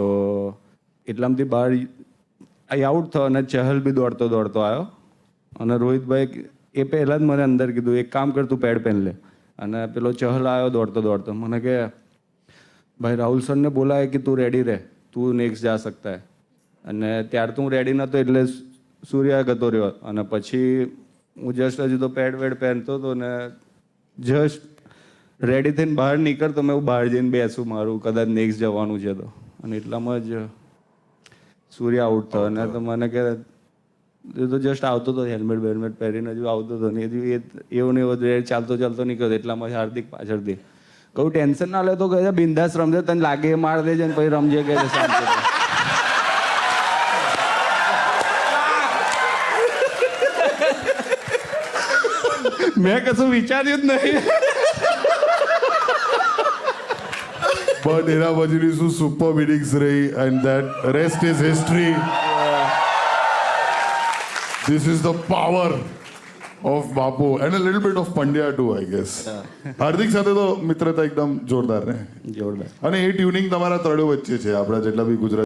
તો એટલામાંથી બહાર અહીં આઉટ થયો અને ચહલ બી દોડતો આવ્યો અને રોહિતભાઈ એ પહેલાં જ મને અંદર કીધું એક કામ કર તું પેડ પહેન લે અને પેલો ચહલ આવ્યો દોડતો મને કે ભાઈ રાહુલ સરને બોલાય કે તું રેડી રહે તું નેક્સ્ટ જા સકતા હે અને ત્યાર તો હું રેડી નહોતો એટલે સૂર્યા ગતો રહ્યો અને પછી હું જસ્ટ હજુ તો પેડ પહેરતો હતો ને જસ્ટ રેડી થઈને બહાર નીકળતો મેં બહાર જઈને બેસું મારું કદાચ નેક્સ્ટ જવાનું છે તો અને એટલામાં જ સૂર્ય આઉટ થયો અને તો મને કે એ તો જસ્ટ આવતો હતો હેલ્મેટ પહેરીને હજુ આવતો હતો ને હજુ એવું ને એવું ચાલતો નીકળતો એટલામાં હાર્દિક પાછળથી કહું ટેન્શન ના લે તો કહે બિંદાસ રમજે તને લાગે એ માર દેજે ને પછી રમજે કે મેં કશું વિચાર્યું જ નહીં પણ એના પછીની શું સુપર ઇનિંગ્સ રહી and that rest is history. This is the power of Bapu and a little bit of Pandya too, I guess. હાર્દિક સાથે તો મિત્રતા એકદમ જોરદાર ને જોરદાર અને એ ટ્યુનિંગ તમારા ત્રણેય વચ્ચે છે આપણા જેટલા બી ગુજરાત